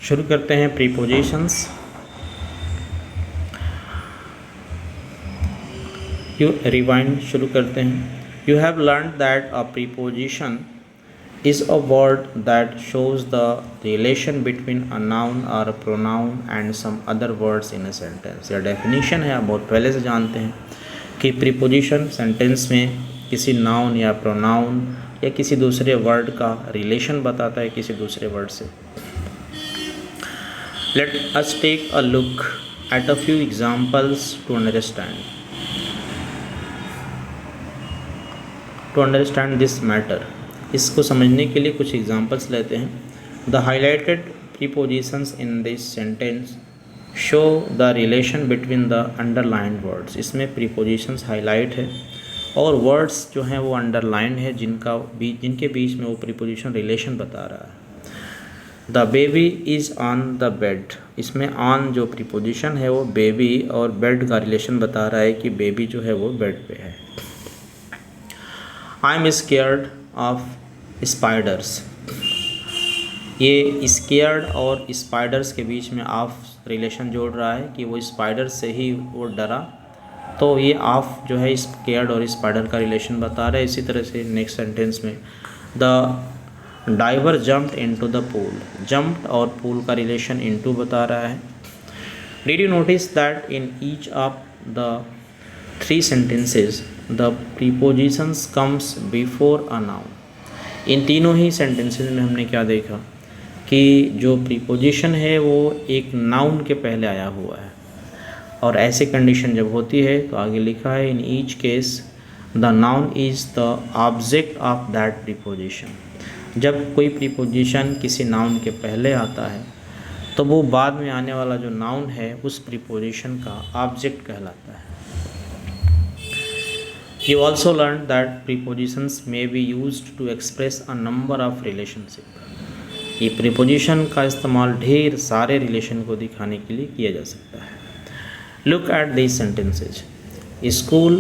शुरू करते हैं प्रीपोजिशंस। यू रिवाइंड शुरू करते हैं। You have learn that a preposition is a word that shows the relation between a noun or a pronoun and some other words in a sentence। यह definition है, आप बहुत पहले से जानते हैं कि प्रीपोजिशन सेंटेंस में किसी नाउन या प्रोनाउन या किसी दूसरे वर्ड का रिलेशन बताता है किसी दूसरे वर्ड से। Let us take a look at a few examples to understand this matter. इसको समझने के लिए कुछ एग्जांपल्स लेते हैं। The highlighted prepositions in this sentence show the relation between the underlined words. इसमें प्रीपोजिशंस हाईलाइट है और वर्ड्स जो हैं वो अंडरलाइन है, जिनके बीच में वो प्रीपोजिशन रिलेशन बता रहा है। The baby is on the bed. इसमें ऑन जो प्रीपोजिशन है वो बेबी और बेड का रिलेशन बता रहा है कि बेबी जो है वो बेड पे है। I am scared of spiders. ये स्केयर्ड और स्पाइडर्स के बीच में ऑफ रिलेशन जोड़ रहा है कि वो स्पाइडर से ही वो डरा, तो ये ऑफ जो है स्केयर्ड और स्पाइडर का रिलेशन बता रहा है। इसी तरह से नेक्स्ट सेंटेंस में the diver jumped into the pool. Jumped और पूल का रिलेशन इनटू बता रहा है। Did you notice that in each of the 3 sentences the prepositions comes before a noun. इन तीनों ही सेंटेंसेस में हमने क्या देखा कि जो प्रीपोजिशन है वो एक नाउन के पहले आया हुआ है, और ऐसी कंडीशन जब होती है तो आगे लिखा है in each case the noun is the object of that preposition. जब कोई प्रीपोजिशन किसी नाउन के पहले आता है तो वो बाद में आने वाला जो नाउन है उस प्रीपोजिशन का ऑब्जेक्ट कहलाता है। You also learned that prepositions may be used to express a number of relationship। ये preposition का इस्तेमाल ढेर सारे रिलेशन को दिखाने के लिए किया जा सकता है। Look at these sentences। School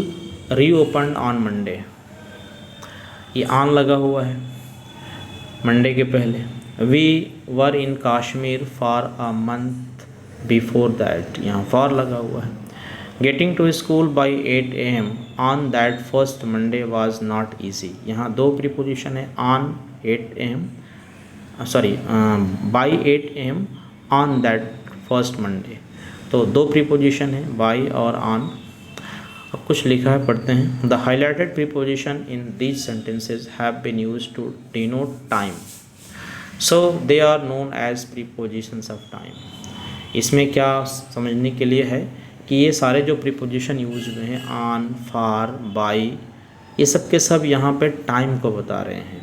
reopened on Monday। ये ऑन लगा हुआ है मंडे के पहले। We were in Kashmir for a month before that। यहाँ for लगा हुआ है। Getting to school by 8 AM on that first Monday was not easy। यहाँ 2 प्रीपोजिशन है, on 8 AM by 8 AM on that first Monday। तो 2 preposition है, by और on। अब कुछ लिखा है, पढ़ते हैं। The highlighted preposition in these sentences have been used to denote time, so they are known as prepositions of time। इसमें क्या समझने के लिए है कि ये सारे जो प्रीपोजिशन यूज हुए हैं ऑन, फॉर, बाई, ये सब के सब यहाँ पे टाइम को बता रहे हैं,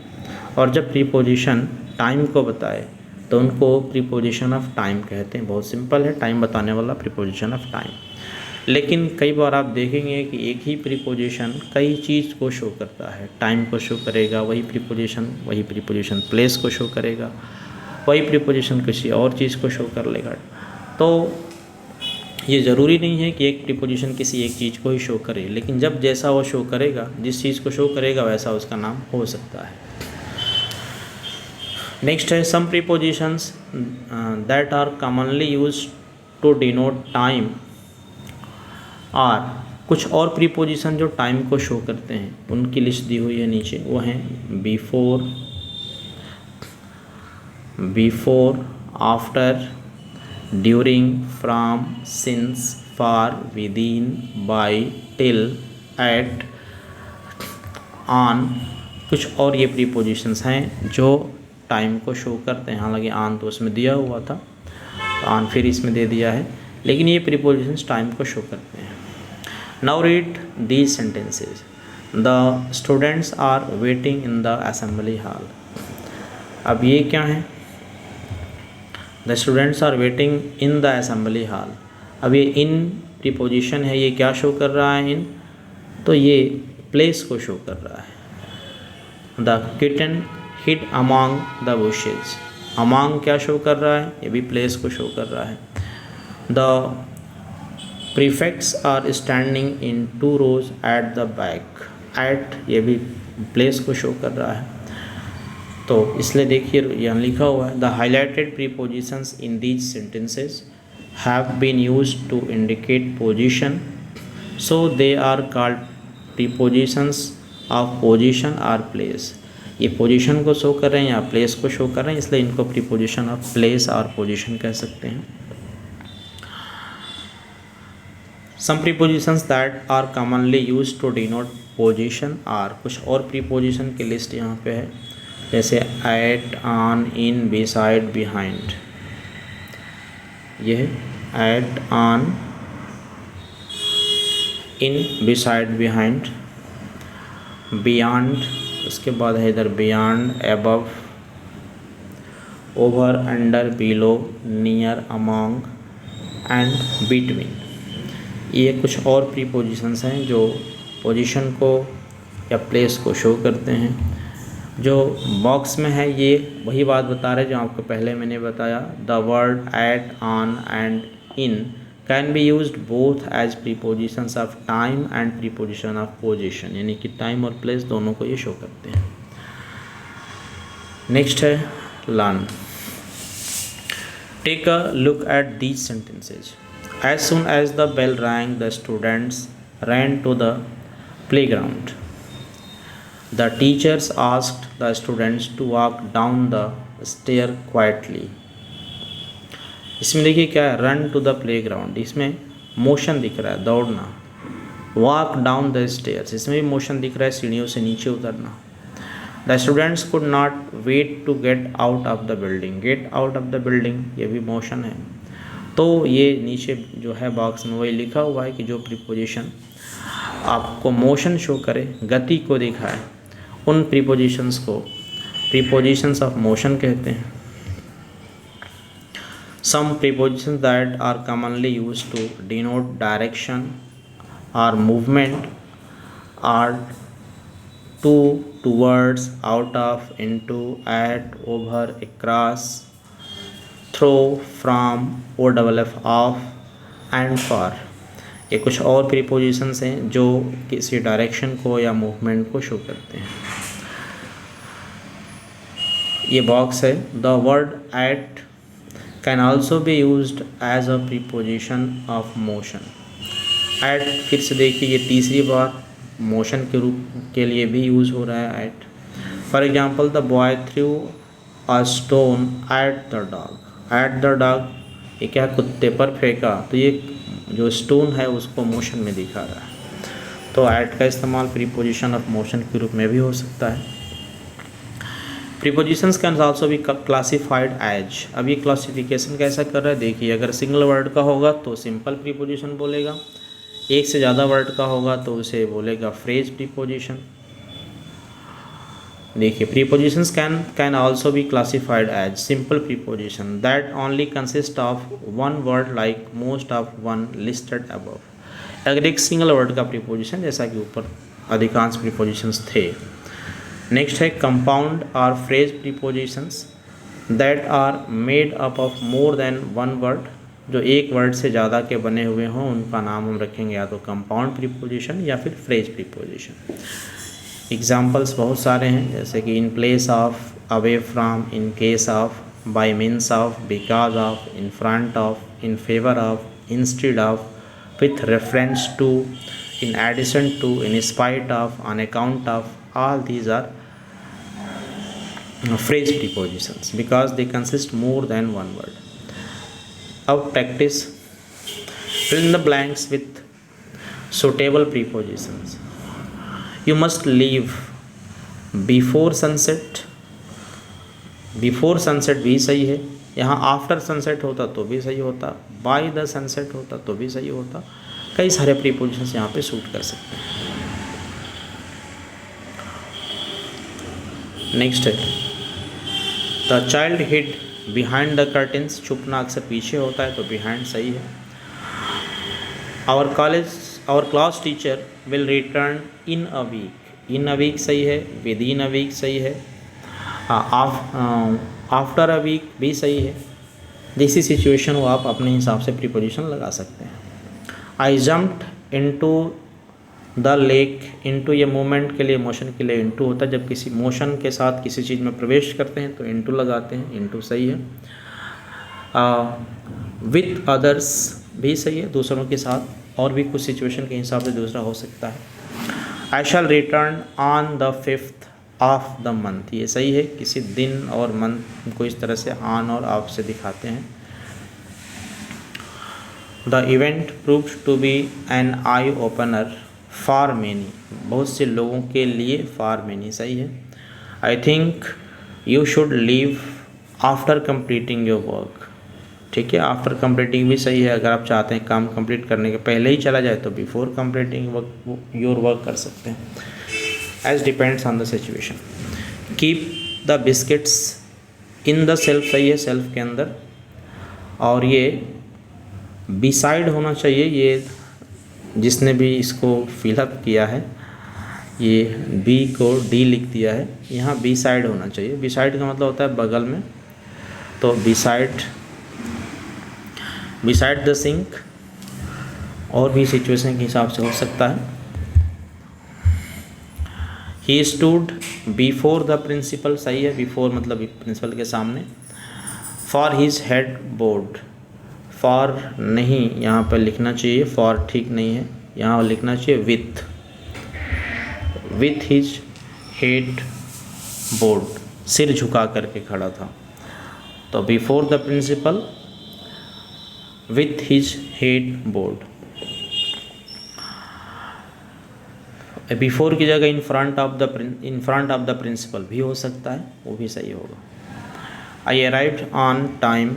और जब प्रीपोजिशन टाइम को बताए तो उनको प्रीपोजिशन ऑफ टाइम कहते हैं। बहुत सिंपल है, टाइम बताने वाला प्रीपोजिशन ऑफ टाइम। लेकिन कई बार आप देखेंगे कि एक ही प्रीपोजिशन कई चीज़ को शो करता है। टाइम को शो करेगा वही प्रीपोजिशन प्लेस को शो करेगा, वही प्रीपोजिशन किसी और चीज़ को शो कर लेगा। तो ये ज़रूरी नहीं है कि एक प्रीपोजिशन किसी एक चीज़ को ही शो करे, लेकिन जब जैसा वो शो करेगा, जिस चीज़ को शो करेगा वैसा उसका नाम हो सकता है। नेक्स्ट है some prepositions that are commonly used to denote time. और कुछ और प्रीपोजिशन जो टाइम को शो करते हैं उनकी लिस्ट दी हुई है नीचे। वो हैं before, after, during, from, since, for, within, by, till, at, on. कुछ और ये प्रीपोजिशंस हैं जो टाइम को शो करते हैं। हालांकि ऑन तो उसमें दिया हुआ था, ऑन फिर इसमें दे दिया है, लेकिन ये प्रीपोजिशंस टाइम को शो करते हैं। Now read these sentences. The students are waiting in the assembly hall. अब ये क्या है? The students are waiting in the assembly hall. अब ये इन प्रीपोजिशन है, ये क्या शो कर रहा है? इन, तो ये प्लेस को शो कर रहा है। The kitten hid among the bushes. Among क्या शो कर रहा है? ये भी प्लेस को शो कर रहा है। The prefects are standing in 2 rows at the back. At ये भी प्लेस को शो कर रहा है। तो इसलिए देखिए यहाँ लिखा हुआ है the highlighted prepositions in these sentences have been used to indicate position, so they are called prepositions of position are place. ये पोजीशन को शो कर रहे हैं या प्लेस को शो कर रहे हैं, इसलिए इनको प्रीपोजिशन ऑफ प्लेस और पोजीशन कह सकते हैं। Some prepositions that are commonly used to denote position are, कुछ और प्रीपोजिशन की लिस्ट यहाँ पे है, जैसे at, on, in, beside, behind. ये है at, on, in, beside, behind, beyond, उसके बाद है इधर beyond, above, over, under, below, near, among and between. ये कुछ और प्रीपोजिशंस हैं जो पोजीशन को या प्लेस को शो करते हैं। जो बॉक्स में है ये वही बात बता रहे जो आपको पहले मैंने बताया। The word at, on and in can be used both as prepositions of time and preposition of position, यानी कि टाइम और प्लेस दोनों को ये शो करते हैं। नेक्स्ट है learn. Take a look at these sentences. As soon as the bell rang, the students ran to the playground. The teachers asked the students to walk down the stair quietly. इसमें देखिए क्या है, run to the play ground, इसमें motion दिख रहा है, दौड़ना। Walk down the stairs, इसमें भी मोशन दिख रहा है, सीढ़ियों से नीचे उतरना। The students could not wait to get out of the building, get out of the building ये भी मोशन है। तो ये नीचे जो है बॉक्स में वही लिखा हुआ है कि जो प्रीपोजिशन आपको मोशन शो करे, गति को दिखाए, उन प्रीपोजिशंस को प्रीपोजिशंस ऑफ मोशन कहते हैं। Some prepositions that are commonly used to denote direction और movement are to, towards, out of, into, at, over, across, through, from, OFF, off and for. ये कुछ और प्रीपोजिशंस हैं जो किसी डायरेक्शन को या मूवमेंट को शो करते हैं। ये बॉक्स है। The word at can also be used as a preposition of motion. At फिर से देखिए ये तीसरी बार मोशन के रूप के लिए भी यूज़ हो रहा है at. For example the boy threw a stone at the dog. At the dog ये क्या, कुत्ते पर फेंका, तो ये जो स्टोन है उसको मोशन में दिखा रहा है। तो एट का इस्तेमाल प्रीपोजिशन ऑफ मोशन के रूप में भी हो सकता है। Prepositions can also be classified as. अब ये क्लासिफिकेशन कैसा कर रहा है देखिए, अगर सिंगल वर्ड का होगा तो सिंपल प्रीपोजिशन बोलेगा, एक से ज़्यादा वर्ड का होगा तो उसे बोलेगा फ्रेज प्रीपोजिशन। देखिए prepositions can also be classified as simple preposition that only consist of one word like most of one listed above. अगर एक सिंगल वर्ड का प्रीपोजिशन जैसा कि ऊपर अधिकांश प्रीपोजिशंस थे। नेक्स्ट है कंपाउंड और phrase prepositions that are made up of more than one word, जो एक वर्ड से ज़्यादा के बने हुए हों उनका नाम हम रखेंगे या तो कंपाउंड प्रीपोजिशन या फिर फ्रेज प्रीपोजिशन। एग्जाम्पल्स बहुत सारे हैं, जैसे कि in place of, away from, in case of, by means of, because of, in front of, in favour of, instead of, with reference to, in addition to, in spite of, on account of. All these are phrase prepositions because they consist more than one word. अब practice, fill in the blanks with suitable prepositions. You must leave before sunset. Before sunset भी सही है, यहाँ after sunset होता तो भी सही होता, by the sunset होता तो भी सही होता। कई सारे prepositions यहाँ पे सूट कर सकते हैं। नेक्स्ट है the child hid behind the curtains. छुपना अक्सर पीछे होता है तो बिहाइंड सही है। Our class teacher will return in a week. In a week सही है, विद इन अ वीक सही है, आफ्टर अ वीक भी सही है। जैसी सिचुएशन हो आप अपने हिसाब से प्रीपोजिशन लगा सकते हैं। आई jumped into the lake into, ये मूवमेंट के लिए, मोशन के लिए इनटू होता है। जब किसी मोशन के साथ किसी चीज़ में प्रवेश करते हैं तो इनटू लगाते हैं, इनटू सही है। विथ अदर्स भी सही है, दूसरों के साथ, और भी कुछ सिचुएशन के हिसाब से दूसरा हो सकता है। I shall return on the 5th of the month, ये सही है, किसी दिन और मंथ को इस तरह से ऑन और ऑफ से दिखाते हैं। The event proved to be an eye opener for many, बहुत से लोगों के लिए, फॉर मैनी सही है। I think you should leave after completing your work, ठीक है, आफ्टर कंप्लीटिंग भी सही है। अगर आप चाहते हैं काम कंप्लीट करने के पहले ही चला जाए तो बिफोर कंप्लीटिंग योर वर्क कर सकते हैं। As depends on the situation. Keep the biscuits in the shelf सही है, सेल्फ के अंदर, और ये बिसाइड होना चाहिए। ये जिसने भी इसको फिलअप किया है, ये बी को डी लिख दिया है, यहाँ बी साइड होना चाहिए। बी साइड का मतलब होता है बगल में, तो बिसाइड द सिंक, और भी सिचुएशन के हिसाब से हो सकता है। He stood before the principal सही है, बिफोर मतलब प्रिंसिपल के सामने। For his head board, for नहीं यहाँ पर लिखना चाहिए, फॉर ठीक नहीं है, यहाँ लिखना चाहिए विथ हिज हेड बोर्ड, सिर झुका करके खड़ा था। तो before the principal with his head board. Before की जगह in front of the principal भी हो सकता है, वो भी सही होगा। I arrived on time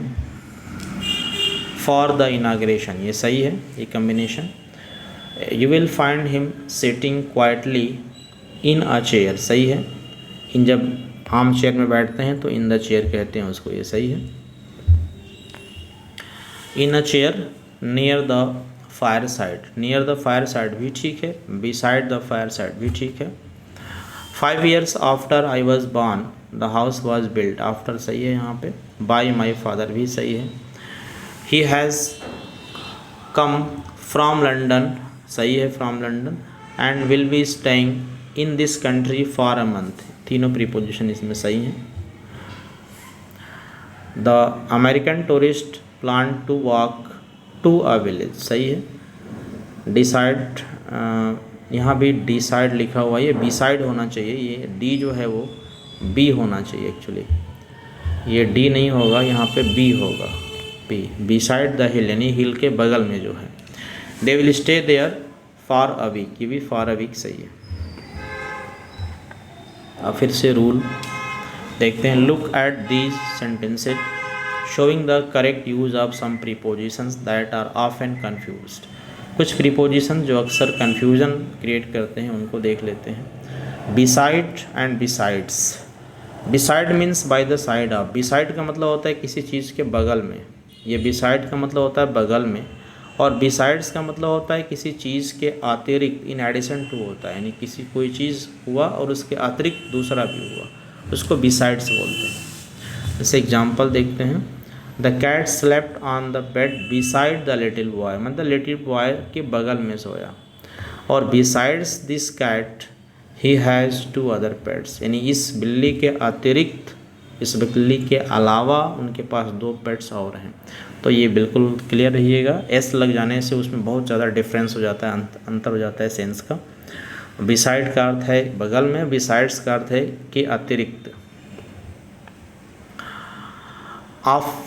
for the inauguration, ये सही है, ये combination. You will find him sitting quietly in a chair सही है। इन जब आम चेयर में बैठते हैं तो इन द चेयर कहते हैं उसको, ये सही है। In a chair near the fire side, near the fire side भी ठीक है, बिसाइड द फायर साइड भी ठीक है। 5 years after I was born the house was built, after सही है यहाँ पे। बाय माई फादर भी सही है। He has come from London सही है, from London, and will be staying in this country for a month, तीनों प्रीपोजिशन इसमें सही हैं। The American tourist plan to walk to a village सही है। डिसाइड, यहाँ भी डिसाइड लिखा हुआ है, ये बी साइड होना चाहिए, ये डी जो है वो बी होना चाहिए एक्चुअली, ये डी नहीं होगा, यहाँ पे बी होगा, बी साइड द हिल, यानी हिल के बगल में जो है। They will stay there for a week, ये भी फॉर अ वीक सही है। अब फिर से रूल देखते हैं। Look at these sentences showing the correct use of some prepositions that are often confused, कुछ प्रीपोजिशन जो अक्सर कन्फ्यूजन क्रिएट करते हैं उनको देख लेते हैं। Beside and besides, beside means by the side of, beside का मतलब होता है किसी चीज़ के बगल में, ये बिसाइड का मतलब होता है बगल में, और बिसाइड्स का मतलब होता है किसी चीज़ के अतिरिक्त, इन एडिशन टू होता है, यानी किसी कोई चीज़ हुआ और उसके अतिरिक्त दूसरा भी हुआ, उसको बिसाइड्स बोलते हैं। जैसे एग्जांपल देखते हैं। The cat slept on the bed beside the little boy, मतलब लिटिल बॉय के बगल में सोया। और besides this cat he has 2 other pets, यानी इस बिल्ली के अतिरिक्त, इस बिल्ली के अलावा उनके पास 2 पेट्स और हैं। तो ये बिल्कुल क्लियर रहिएगा, एस लग जाने से उसमें बहुत ज़्यादा डिफरेंस हो जाता है, अंतर हो जाता है सेंस का। बिसाइड का अर्थ है बगल में, बिसाइड्स का अर्थ है कि अतिरिक्त। Of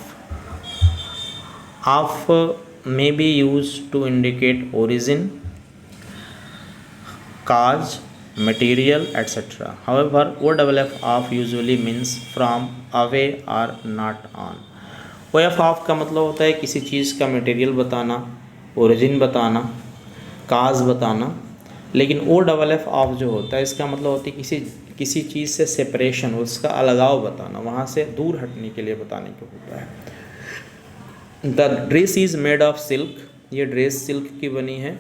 may be used to indicate origin, cause, material, etc. However, OFF of usually means from, away or not on. OF of का मतलब होता है किसी चीज़ का मटेरियल बताना, ओरिजिन बताना, काज बताना, लेकिन OFF ऑफ जो होता है इसका मतलब होता है किसी चीज़ से सेपरेशन, उसका अलगाव बताना, वहाँ से दूर हटने के लिए बताने को होता है। The dress is made of silk, ये ड्रेस सिल्क की बनी है,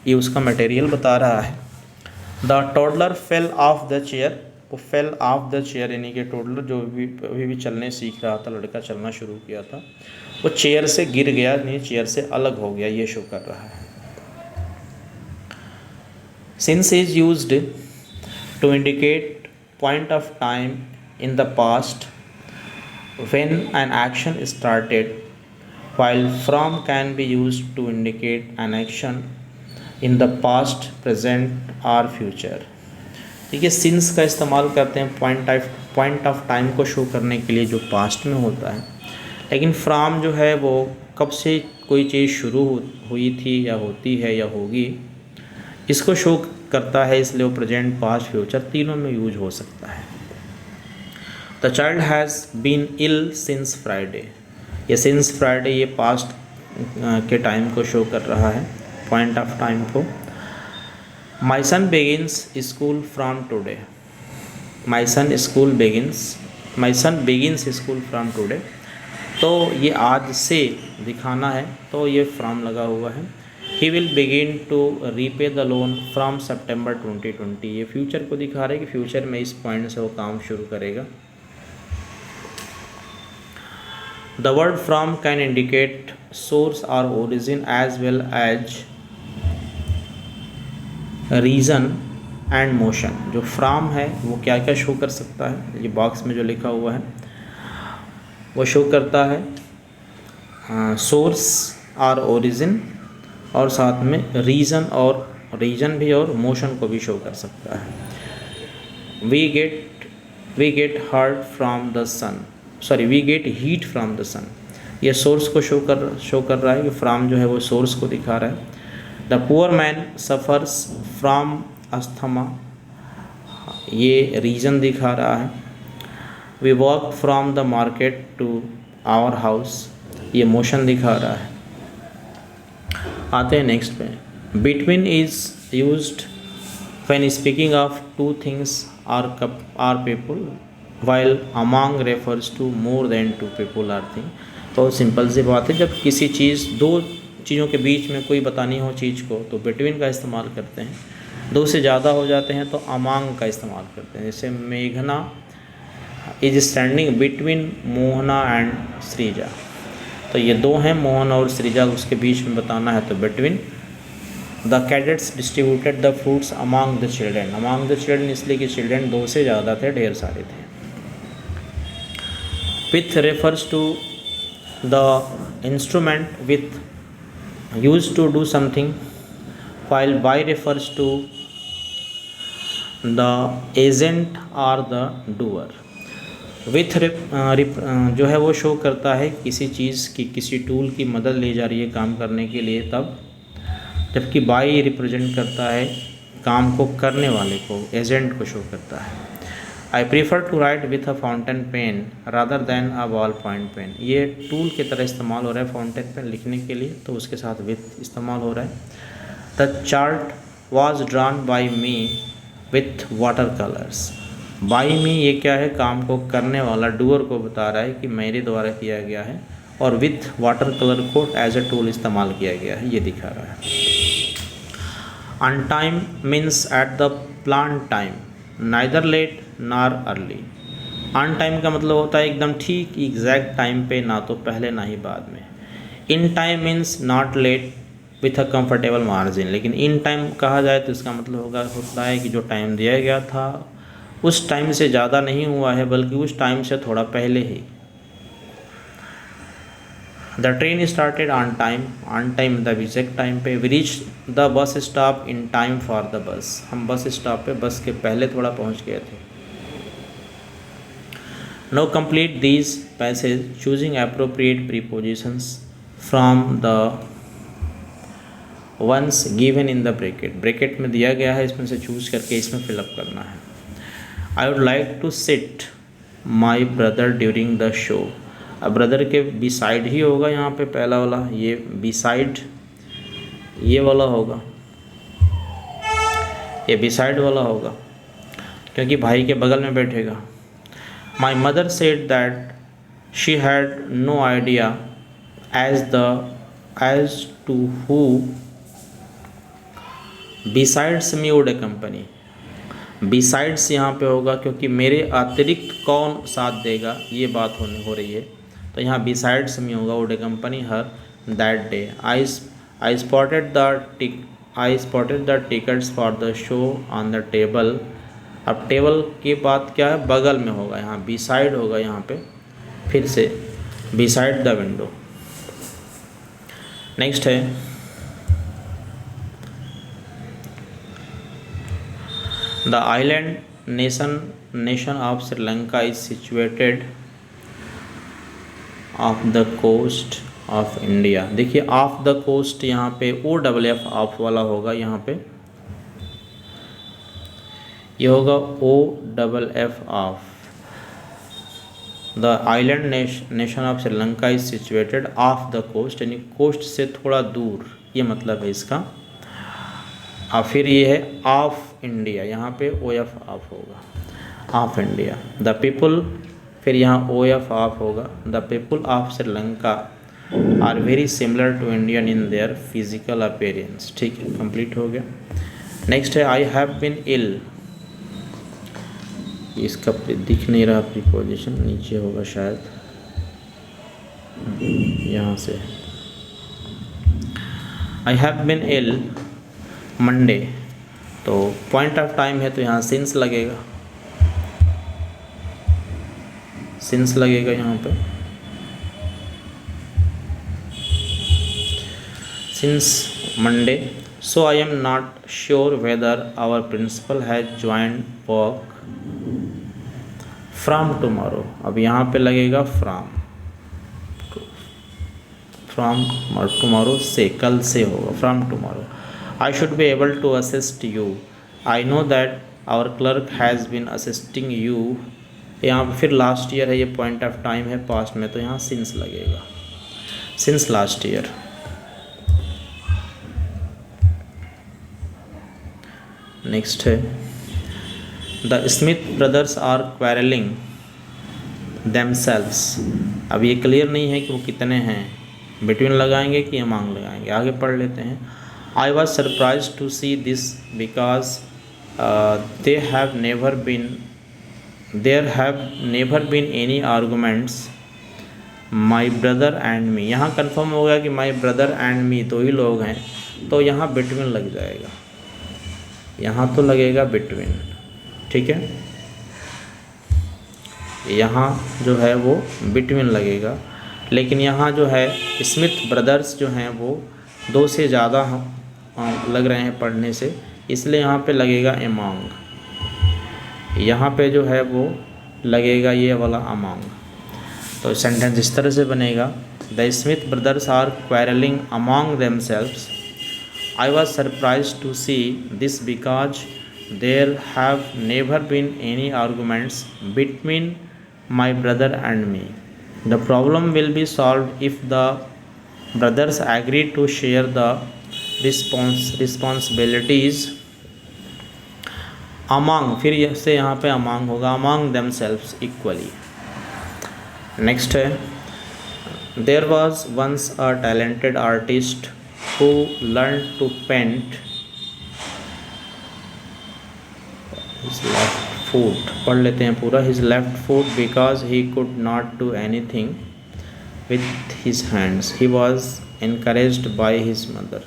ये उसका मटेरियल बता रहा है। The toddler fell off the chair, वो फेल ऑफ द चेयर यानी कि टोडलर जो अभी भी चलने सीख रहा था, लड़का चलना शुरू किया था, वो चेयर से गिर गया, नहीं चेयर से अलग हो गया, ये शो कर रहा है। Since is used to indicate point of time in the past when an action started, while from can be used to indicate an action in the past, present or future। ठीक है, since का इस्तेमाल करते हैं point of time को show करने के लिए जो पास्ट में होता है, लेकिन फ्राम जो है वो कब से कोई चीज़ शुरू हुई थी या होती है या होगी, इसको शो करता है, इसलिए वो प्रेजेंट पास्ट फ्यूचर तीनों में यूज हो सकता है। The child has been ill since Friday, ये सिंस फ्राइडे ये पास्ट के टाइम को शो कर रहा है, पॉइंट ऑफ टाइम को। My son begins school from today, my son begins school from today, तो ये आज से दिखाना है, तो ये फ्राम लगा हुआ है। He will begin to repay the loan from सितंबर 2020, ये फ्यूचर को दिखा रहा है कि फ्यूचर में इस पॉइंट से वो काम शुरू करेगा। The word from can indicate source और origin as well as reason and motion. जो फ्राम है वो क्या क्या शो कर सकता है, ये बॉक्स में जो लिखा हुआ है वो शो करता है सोर्स और ओरिजिन, और साथ में रीज़न भी और मोशन को भी शो कर सकता है। We get hurt from the sun, we get heat from the sun, ये सोर्स को शो कर रहा है कि फ्रॉम जो है वो सोर्स को दिखा रहा है। The poor man suffers from asthma, ये रीज़न दिखा रहा है। We walk from the market to our house, ये मोशन दिखा रहा है। आते हैं नेक्स्ट पे। Between is used when speaking of two things or people, while among refers to more than two people or thing. तो सिंपल सी बात है, जब किसी चीज़ दो चीज़ों के बीच में कोई बतानी हो चीज़ को तो बिटवीन का इस्तेमाल करते हैं, दो से ज़्यादा हो जाते हैं तो अमॉन्ग का इस्तेमाल करते हैं। जैसे मेघना is standing between Mohana and Sreeja, तो ये दो हैं मोहन और श्रीजा, उसके बीच में बताना है तो between. The cadets distributed the fruits among the children, इसलिए कि चिल्ड्रेन दो से ज़्यादा थे, ढेर सारे थे। With refers to the instrument with use to do something, while by refers to the agent or the doer। with जो है वो शो करता है किसी चीज़ की, किसी टूल की मदद ली जा रही है काम करने के लिए तब, जबकि बाई रिप्रेजेंट करता है काम को करने वाले को, एजेंट को शो करता है। I prefer to write with a fountain pen rather than a ball point pen, ये टूल की तरह इस्तेमाल हो रहा है फाउंटेन पेन लिखने के लिए, तो उसके साथ विथ इस्तेमाल हो रहा है। The chart was drawn by me with water colours, by me ये क्या है, काम को करने वाला डूअर को बता रहा है कि मेरे द्वारा किया गया है, और विथ वाटर कलर को एज ए टूल इस्तेमाल किया गया है, ये दिखा रहा है। On time means at the plan time, neither late nor early. On time का मतलब होता है एकदम ठीक एग्जैक्ट टाइम पे, ना तो पहले ना ही बाद में। In time means not let with a comfortable margin, लेकिन इन टाइम कहा जाए तो इसका मतलब होता है कि जो टाइम दिया गया था उस टाइम से ज़्यादा नहीं हुआ है, बल्कि उस टाइम से थोड़ा पहले ही। The train started on time the exact time पे। We reach the bus stop in time for the bus, हम बस स्टॉप पे बस के पहले थोड़ा पहुंच गए थे। Now complete these passage choosing appropriate prepositions from the ones given in the bracket में दिया गया है, इसमें से चूज करके इसमें फिलअप करना है। I would like to sit my brother during the show, अब ब्रदर के बी साइड ही होगा यहाँ पे, पहला वाला ये बी साइड ये वाला होगा, ये बी साइड वाला होगा क्योंकि भाई के बगल में बैठेगा। My mother said that she had no idea as to who besides me would company, besides यहाँ पे होगा क्योंकि मेरे अतिरिक्त कौन साथ देगा, ये बात हो रही है, तो यहाँ बिसाइड्स मी होगा would company her that day. I spotted the I spotted the tickets for the show on the table. अब टेबल की बात क्या है, बगल में होगा, यहाँ बी साइड होगा, यहाँ पे फिर से beside the window. Next है the island nation of Sri Lanka is situated off the coast of India. देखिए ऑफ द कोस्ट यहाँ पे OFF ऑफ वाला होगा, यहाँ पे ये होगा OFF off. The island nation of Sri Lanka is situated off the coast, यानी कोस्ट से थोड़ा दूर, ये मतलब है इसका। और फिर ये है ऑफ इंडिया, यहाँ पे OF ऑफ होगा, ऑफ इंडिया। द पीपल, फिर यहाँ OF ऑफ होगा। The people of Sri Lanka are very similar to Indian in their physical appearance. ठीक है, कंप्लीट हो गया। नेक्स्ट है आई हैव बीन इल। इसका दिख नहीं रहा प्रीपोजिशन, नीचे होगा शायद, यहाँ से। I have been ill Monday, तो पॉइंट ऑफ टाइम है तो यहाँ सिंस लगेगा, सिंस लगेगा यहाँ पे। Since Monday, so I am not sure whether our principal has joined work from tomorrow. अब यहाँ पे लगेगा फ्रॉम टुमारो से, कल से होगा, from tomorrow. I should be able to assist you, I know that our clerk has been assisting you. यहाँ पे फिर लास्ट ईयर है, ये पॉइंट ऑफ टाइम है पास्ट में, तो यहाँ सिंस लगेगा, सिंस लास्ट ईयर। नेक्स्ट है the Smith brothers are quarrelling themselves. अब ये क्लियर नहीं है कि वो कितने हैं, बिटवीन लगाएंगे कि अमंग लगाएंगे, आगे पढ़ लेते हैं। I was surprise to see this because there have never been any arguments my brother and me. यहाँ कन्फर्म हो गया कि माई ब्रदर एंड मी दो ही लोग हैं, तो यहाँ बिटवीन लग जाएगा, यहाँ तो लगेगा बिटवीन। ठीक है, यहाँ जो है वो बिटवीन लगेगा, लेकिन यहाँ जो है स्मिथ ब्रदर्स जो हैं वो दो से ज़्यादा लग रहे हैं पढ़ने से, इसलिए यहाँ पे लगेगा अमंग। यहाँ पे जो है वो लगेगा ये वाला अमंग। तो सेंटेंस इस तरह से बनेगा, the Smith brothers are quarrelling among themselves. I was surprise to see this because there have never been any arguments between my brother and me. The problem will be solved if the brothers agree to share the responsibilities among, फिर से यहाँ पे among होगा, among themselves equally. Next है there was once a talented artist who learned to paint his left foot। पढ़ लेते हैं पूरा। his left foot because he could not do anything with his hands, he was encouraged by his mother।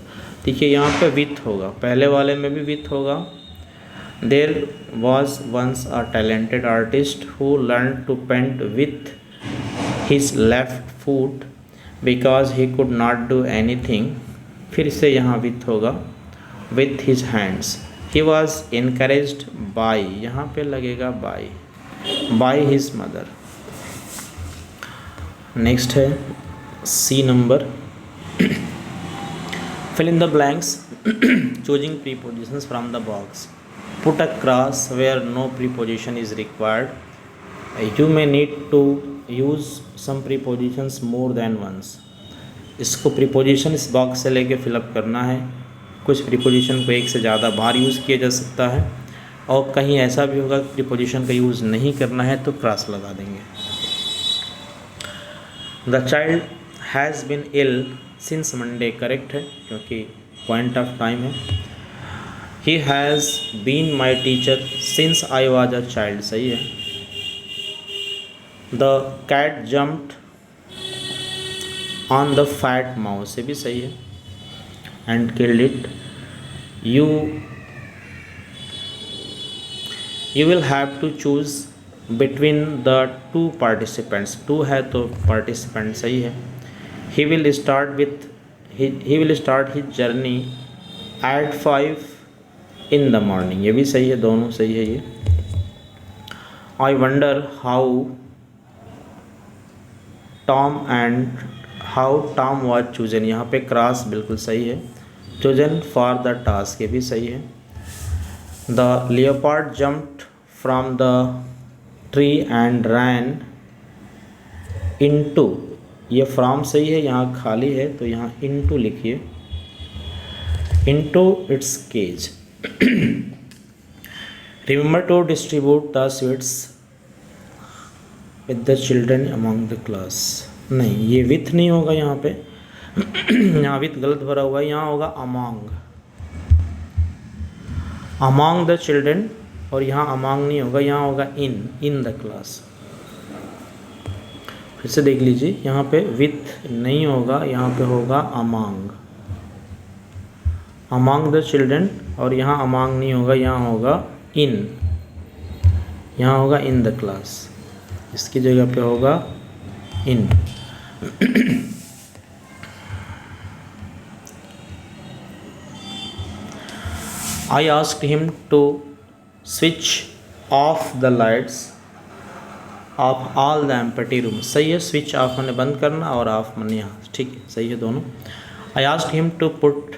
देखिए यहाँ पे with होगा, पहले वाले में भी with होगा। there was once a talented artist who learned to paint with his left foot because he could not do anything, फिर से यहाँ with होगा, with his hands। he was encouraged by, यहाँ पे लगेगा by his mother। नेक्स्ट है C number, fill in the blanks choosing prepositions from the box, put a cross where no preposition is required, you may need to use some prepositions more than once। इसको preposition इस box से लेके fill up करना है। कुछ preposition को एक से ज़्यादा बार यूज़ किया जा सकता है, और कहीं ऐसा भी होगा कि प्रीपोजिशन का यूज़ नहीं करना है तो क्रॉस लगा देंगे। The child has been ill since Monday, correct है क्योंकि पॉइंट ऑफ टाइम है। He has been my teacher since I was a child, सही है। The cat jumped on the fat mouse, ये भी सही है। And killed it. you will have to choose between the two participants. Two है तो participant सही है. he will start his journey at 5 in the morning. ये भी सही है, दोनों सही है ये. I wonder how Tom was chosen. यहाँ पे क्रॉस बिल्कुल सही है. chosen for the task ये भी सही है. The leopard jumped from the tree and ran into, ये from सही है, यहाँ खाली है तो यहाँ into लिखिए, into its cage. Remember to distribute the sweets with the children among the class. नहीं, ये with नहीं होगा यहाँ पे. यहाँ with गलत भरा हुआ है, यहाँ होगा among the children, और यहाँ among नहीं होगा, यहाँ होगा in the class. फिर से देख लीजिए, यहाँ पे with नहीं होगा, यहाँ पे होगा among the children, और यहाँ among नहीं होगा, यहाँ होगा यहाँ होगा in the class. इसकी जगह पे होगा in. I asked him to switch off the lights of all the empty rooms. सही है, switch off मैंने बंद करना और off मैंने यहाँ, ठीक है, सही है दोनों. I asked him to put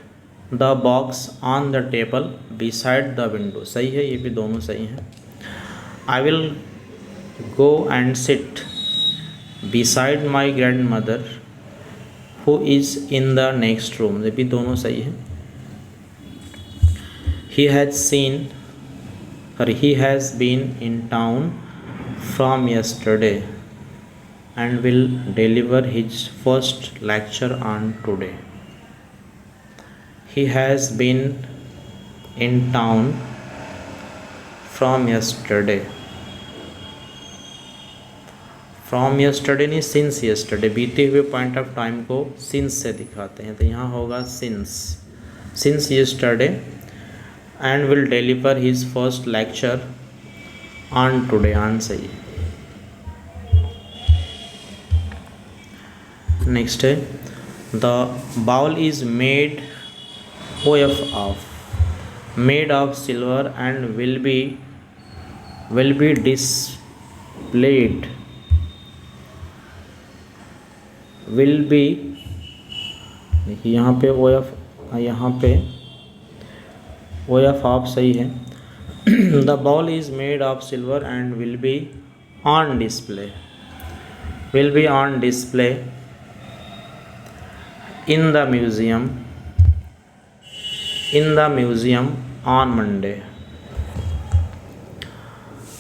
the box on the table beside the window. सही है, ये भी दोनों सही हैं. I will go and sit beside my grandmother who is in the next room. ये भी दोनों सही हैं. He has been in town from yesterday and will deliver his first lecture on today. He has been in town from yesterday. From yesterday नहीं, since yesterday. बीते हुए point of time को since से दिखाते हैं, तो यहाँ होगा since yesterday and will deliver his first lecture on today. on सही है. नेक्स्ट है, the bowl is made of silver and will be displayed. will be, देखिए यहाँ पे यहाँ पे of सही है. The ball is made of silver and will be on display. Will be on display in the museum on Monday.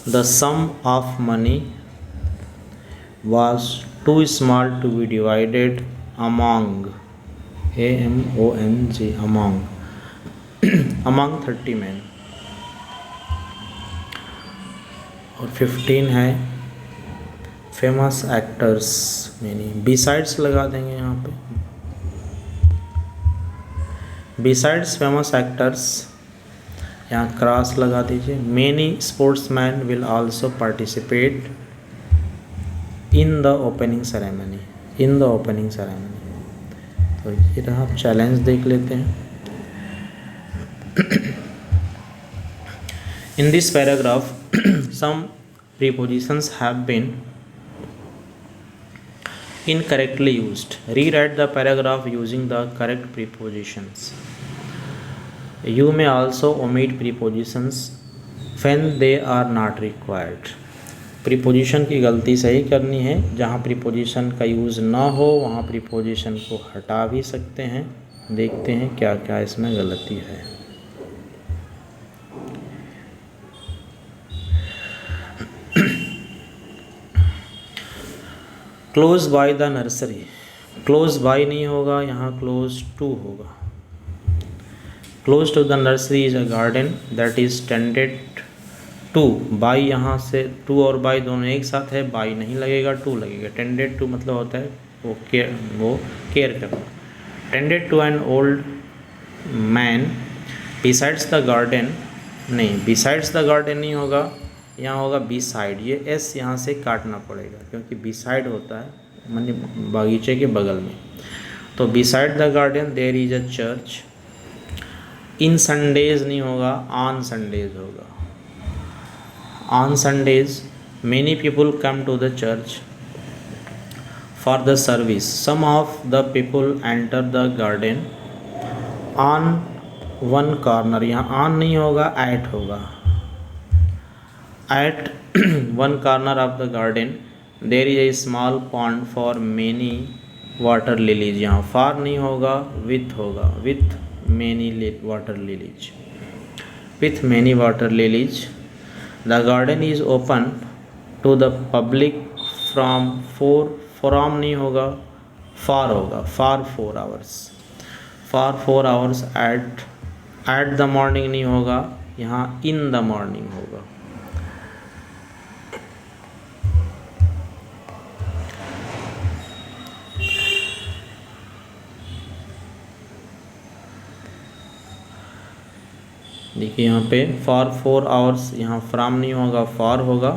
The sum of money was too small to be divided among among 30 men. और 15 है famous actors, यानी besides लगा देंगे यहाँ पे. Besides famous actors, यहाँ cross लगा दीजिए. Many sportsman will also participate in the opening ceremony. तो ये रहा, आप चैलेंज देख लेते हैं. In this paragraph, some prepositions have been incorrectly used. Rewrite the paragraph using the correct prepositions. You may also omit prepositions when they are not required. Preposition की गलती सही करनी है. जहाँ प्रीपोजिशन का यूज़ ना हो वहाँ प्रीपोजिशन को हटा भी सकते हैं. देखते हैं क्या क्या इसमें गलती है. Close by the nursery. Close by नहीं होगा, यहाँ क्लोज टू होगा. Close to the nursery is a garden that is tended to by. यहाँ से टू और बाय दोनों एक साथ है, बाय नहीं लगेगा, टू लगेगा. टेंडेड टू मतलब होता है वो केयर करना. Tended to an old man besides the garden नहीं, बिसाइड्स द गार्डन नहीं होगा, यहाँ होगा बी साइड। ये एस यहाँ से काटना पड़ेगा क्योंकि बी साइड होता है माने बागीचे के बगल में। तो beside the garden there is a church. In Sundays नहीं होगा, ऑन संडेज होगा। On Sundays many people come to the church for the service. Some of the people enter the garden on one corner. यहाँ on नहीं होगा, at होगा। At one corner of the garden there is a small pond for many water lilies. यहाँ for नहीं होगा, with होगा। With many water lilies, with many water lilies. The garden is open to the public from 4, from नहीं होगा, for होगा। For 4 hours, for 4 hours. At the morning नहीं होगा, यहाँ इन द मॉर्निंग होगा। देखिए यहाँ पे फॉर 4 आवर्स, यहाँ फ्रॉम नहीं होगा, फॉर होगा।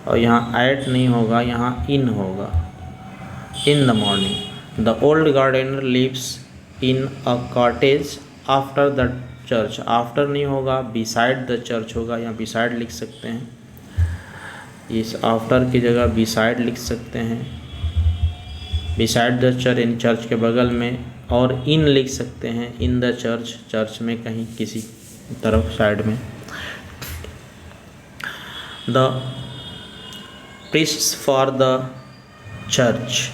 और यहाँ एट नहीं होगा, यहाँ इन होगा। In the morning. The old gardener lives in a cottage after the church. After नहीं होगा, बिसाइड द चर्च होगा। यहाँ बिसाइड लिख सकते हैं, इस आफ्टर की जगह बिसाइड लिख सकते हैं। Beside the church, in church के बगल में। और इन लिख सकते हैं, इन द चर्च, चर्च में कहीं किसी तरफ साइड में। The priests for the church,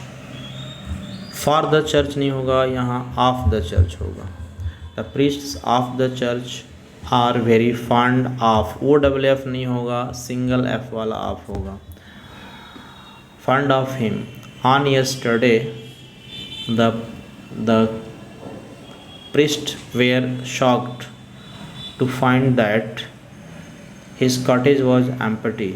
for the church नहीं होगा, यहाँ ऑफ द चर्च होगा। The priests of the church are very fond of, O double F नहीं होगा, सिंगल एफ वाला ऑफ होगा। Fond of him. On yesterday the priests were shocked to find that his cottage was empty.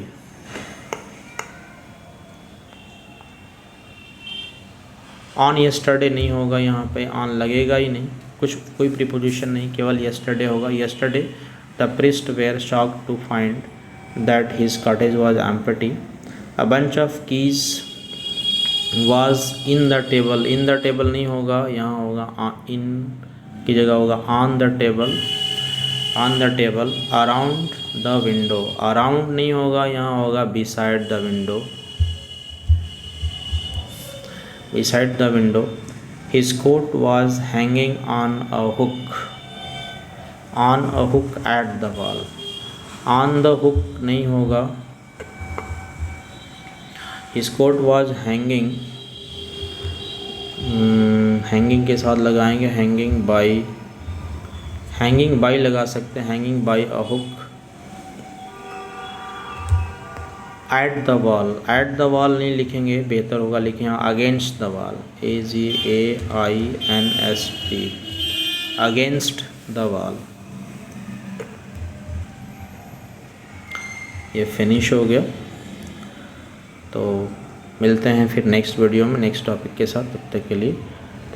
On yesterday नहीं होगा, यहाँ पे on लगेगा ही नहीं, कोई प्रीपोजिशन नहीं, केवल yesterday होगा। yesterday the priests were shocked to find that his cottage was empty. A bunch of keys was in the table। in the table नहीं होगा, यहाँ होगा in की जगह होगा on the table, on the table। around the window, around नहीं होगा, यहाँ होगा beside the window, beside the window। his coat was hanging on a hook, on a hook at the wall। on the hook नहीं होगा, his coat was hanging, hanging के साथ लगाएंगे hanging by, hanging by लगा सकते हैं, hanging by a hook. At the wall, at the wall नहीं लिखेंगे, बेहतर होगा लिखें against the wall, AGAINST, against the wall. ये फिनिश हो गया। तो मिलते हैं फिर नेक्स्ट वीडियो में नेक्स्ट टॉपिक के साथ। तब तक के लिए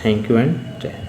थैंक यू एंड जय हिंद।